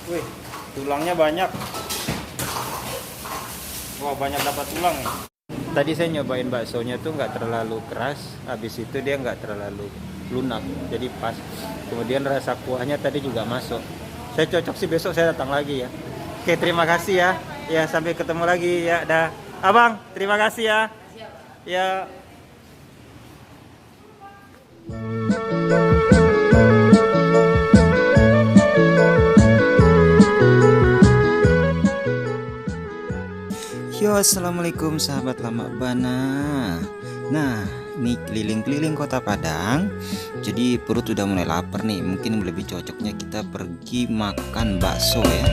Wih, tulangnya banyak. Wah, banyak dapat tulang nih. Tadi saya nyobain baksonya tuh nggak terlalu keras, habis itu dia nggak terlalu lunak, jadi pas. Kemudian rasa kuahnya tadi juga masuk. Saya cocok sih, besok saya datang lagi ya. Oke, terima kasih ya. Ya, sampai ketemu lagi ya. Dah. Abang, terima kasih ya. Ya. Yo, assalamualaikum sahabat lama bana. Nah, ini keliling-keliling kota Padang. Jadi perut udah mulai lapar nih. Mungkin lebih cocoknya kita pergi makan bakso ya.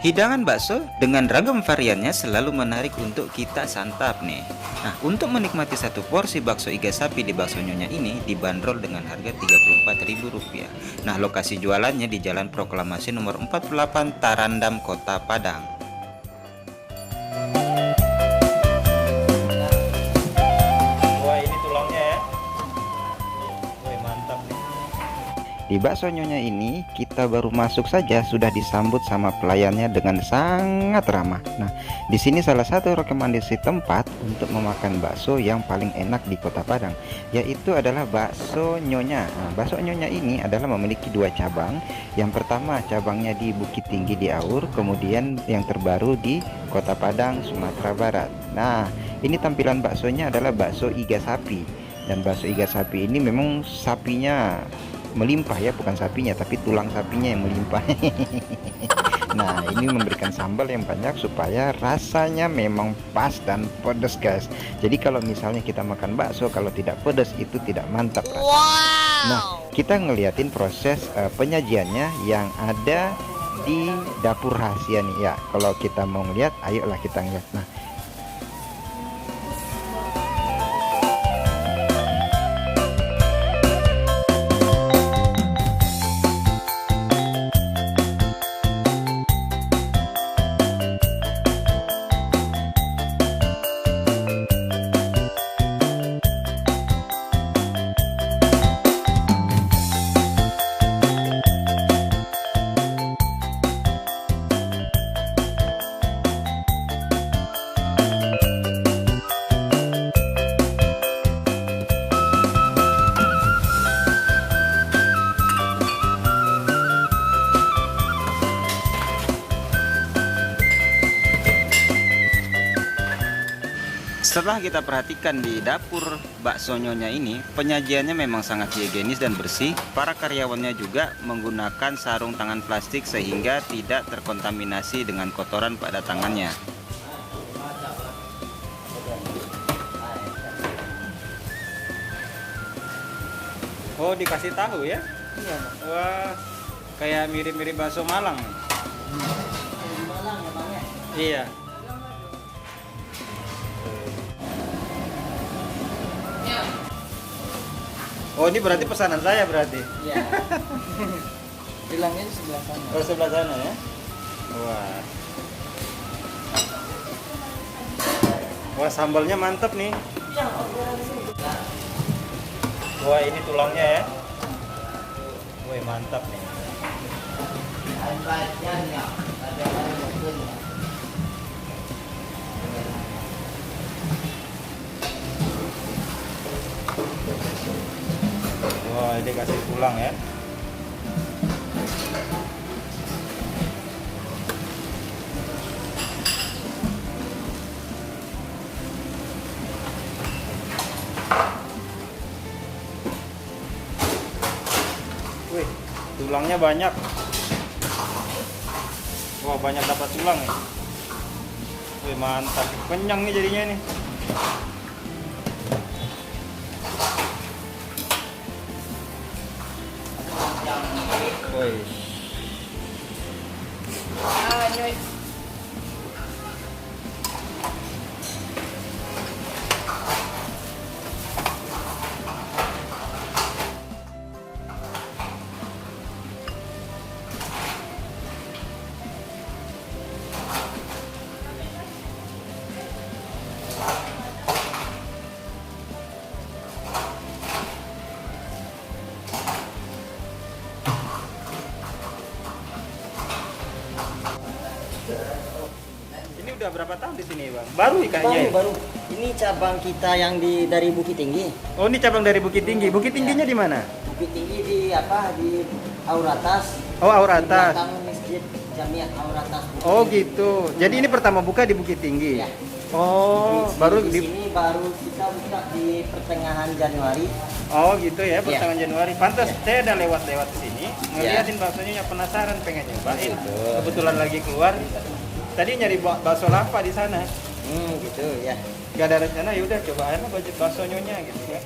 Hidangan bakso dengan ragam variannya selalu menarik untuk kita santap nih. Nah, untuk menikmati satu porsi bakso iga sapi di Bakso Nyonya ini dibanderol dengan harga Rp34.000. Nah, lokasi jualannya di Jalan Proklamasi nomor 48 Tarandam, Kota Padang. Wah, ini tulangnya ya. Wah, mantap nih. Di Bakso Nyonya ini kita baru masuk saja sudah disambut sama pelayannya dengan sangat ramah. Nah, di sini salah satu rekomendasi tempat untuk memakan bakso yang paling enak di Kota Padang, yaitu adalah Bakso Nyonya. Nah, Bakso Nyonya ini adalah memiliki dua cabang. Yang pertama cabangnya di Bukit Tinggi di Aur, kemudian yang terbaru di Kota Padang, Sumatera Barat. Nah, ini tampilan baksonya adalah bakso iga sapi. Dan bakso iga sapi ini memang sapinya melimpah ya, bukan sapinya tapi tulang sapinya yang melimpah. Nah, ini memberikan sambal yang banyak supaya rasanya memang pas dan pedas guys. Jadi kalau misalnya kita makan bakso kalau tidak pedas itu tidak mantap rasanya. Wow. Nah, kita ngeliatin proses penyajiannya yang ada di dapur rahasia nih ya. Kalau kita mau ngeliat, ayolah kita ngeliat. Nah, setelah kita perhatikan di dapur Bakso Nyonya ini, penyajiannya memang sangat higienis dan bersih. Para karyawannya juga menggunakan sarung tangan plastik sehingga tidak terkontaminasi dengan kotoran pada tangannya. Oh, dikasih tahu ya? Iya. Wah, kayak mirip-mirip bakso Malang. Di Malang ya Bang ya? Iya. Oh, ini berarti pesanan saya berarti. Iya. Bilangnya di sebelah sana. Oh, sebelah sana ya. Wah. Wah, sambalnya mantap nih. Wah, ini tulangnya ya. Wah, mantap nih. Oh, ini kasih tulang ya. Wih, tulangnya banyak. Wah, banyak dapat tulang nih. Wih, mantap. Kenyang nih jadinya nih. Wih. Ini udah berapa tahun di sini, Bang? Baru kayaknya. Baru. Ini cabang kita yang dari Bukit Tinggi. Oh, ini cabang dari Bukit Tinggi. Bukit Tingginya di mana? Bukit Tinggi di apa? Di Auratas. Oh, Auratas. Di belakang Masjid Jamiah Auratas. Oh, gitu. Jadi ini pertama buka di Bukit Tinggi. Ya. Oh, baru di di. sini baru kita buka di pertengahan Januari. Oh, gitu ya, pertengahan Ya. Januari. Pantas Ya. saya udah lewat-lewat sini, ngeliatin baksonya, penasaran pengen nyobain. Gitu. Kebetulan lagi keluar. Tadi nyari bakso lava di sana. Gitu ya. Gak ada rencana, ya udah coba aja bakso nyonya gitu kan.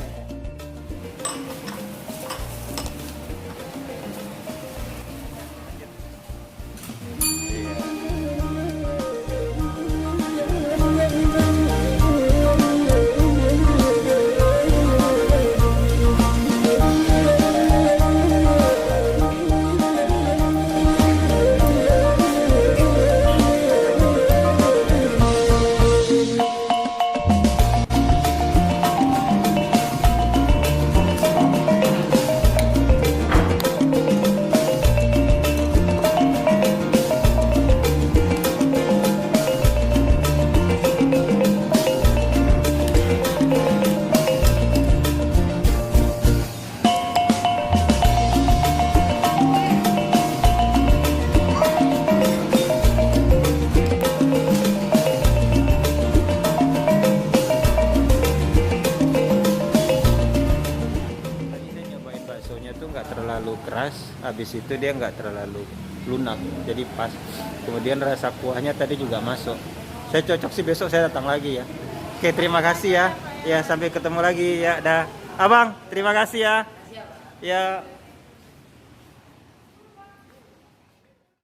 Baksonya tuh nggak terlalu keras, habis itu dia nggak terlalu lunak, jadi pas. Kemudian rasa kuahnya tadi juga masuk. Saya cocok sih, besok saya datang lagi ya. Oke, terima kasih ya. Ya, sampai ketemu lagi ya. Dah, Abang, terima kasih ya. Ya.